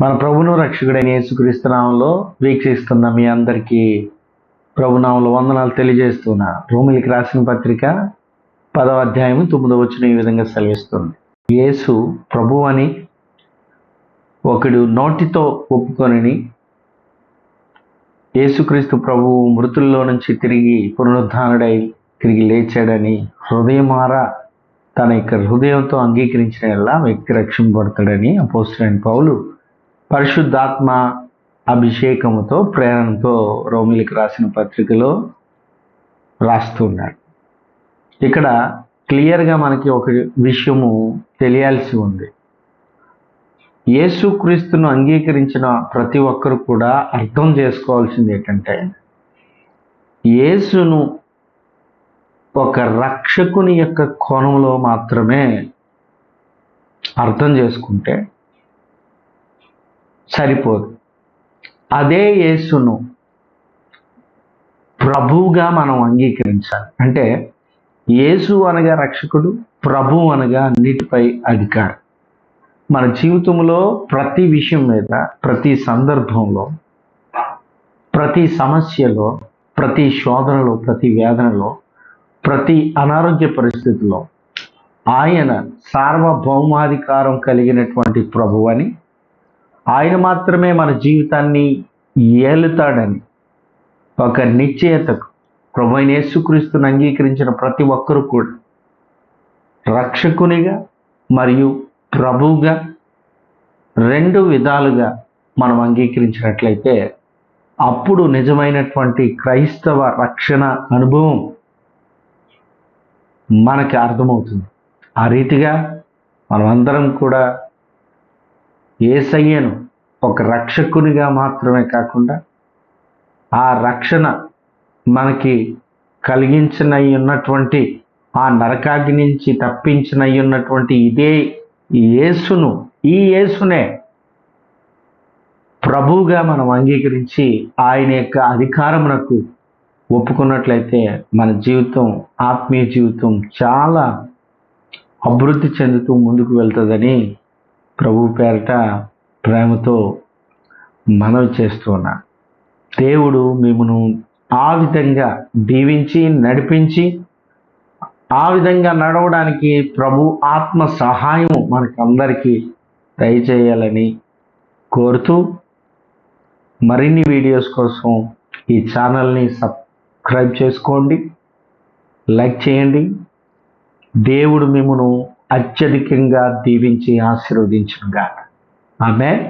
మన ప్రభును రక్షకుడైన యేసుక్రీస్తు నామములో వీక్షిస్తున్న మీ అందరికీ ప్రభునామములో వందనాలు తెలియజేస్తున్నా. రోమీయులకు రాసిన పత్రిక 10వ అధ్యాయము 9వ వచనం ఈ విధంగా సెలవిస్తుంది. యేసు ప్రభువు అని ఒకడు నోటితో ఒప్పుకొనని, యేసుక్రీస్తు ప్రభువు మృతుల్లో నుంచి తిరిగి పునరుద్ధానుడై తిరిగి లేచాడని హృదయమారా తన యొక్క హృదయంతో అంగీకరించిన యెడల వ్యక్తి రక్షింపబడతాడని అపోస్తలుడైన పౌలు పరిశుద్ధాత్మ అభిషేకముతో ప్రేరణతో రోమీయులకు రాసిన పత్రికలో రాస్తున్నాడు. ఇక్కడ క్లియర్గా మనకి ఒక విషయము తెలియాల్సి ఉంది. యేసుక్రీస్తును అంగీకరించిన ప్రతి ఒక్కరు కూడా అర్థం చేసుకోవాల్సింది ఏంటంటే, యేసును ఒక రక్షకుని యొక్క కోణంలో మాత్రమే అర్థం చేసుకుంటే సరిపోదు. అదే యేసును ప్రభువుగా మనం అంగీకరించాలి. అంటే యేసు అనగా రక్షకుడు, ప్రభువు అనగా అన్నిటిపై అధికారి. మన జీవితంలో ప్రతి విషయం మీద, ప్రతి సందర్భంలో, ప్రతి సమస్యలో, ప్రతి శోధనలో, ప్రతి వేదనలో, ప్రతి అనారోగ్య పరిస్థితిలో ఆయన సార్వభౌమాధికారం కలిగినటువంటి ప్రభువు అని, ఆయన మాత్రమే మన జీవితాన్ని ఏలుతాడని ఒక నిశ్చయతకు ప్రభు అయిన యేసుక్రీస్తును అంగీకరించిన ప్రతి ఒక్కరు కూడా రక్షకునిగా మరియు ప్రభువుగా రెండు విధాలుగా మనం అంగీకరించినట్లయితే అప్పుడు నిజమైనటువంటి క్రైస్తవ రక్షణ అనుభవం మనకి అర్థమవుతుంది. ఆ రీతిగా మనమందరం కూడా యేసయ్యను ఒక రక్షకునిగా మాత్రమే కాకుండా ఆ రక్షణ మనకి కలిగించనై ఉన్నటువంటి ఆ నరకాగ్ని నుంచి తప్పించనై ఉన్నటువంటి ఇదే యేసును, ఈ యేసునే ప్రభువుగా మనం అంగీకరించి ఆయన యొక్క అధికారమునకు ఒప్పుకున్నట్లయితే మన జీవితం, ఆత్మీయ జీవితం చాలా అభివృద్ధి చెందుతూ ముందుకు వెళ్తుందని ప్రభు పేరట ప్రేమతో మనవి చేస్తున్నా. దేవుడు మిమ్మను ఆ విధంగా దీవించి నడిపించి ఆ విధంగా నడవడానికి ప్రభు ఆత్మ సహాయం మనకందరికీ దయచేయాలని కోరుతూ, మరిన్ని వీడియోస్ కోసం ఈ ఛానల్ని సబ్స్క్రైబ్ చేసుకోండి, లైక్ చేయండి. దేవుడు మిమ్మను అత్యధికంగా దీవించి ఆశీర్వదించునుగాక. ఆమేన్.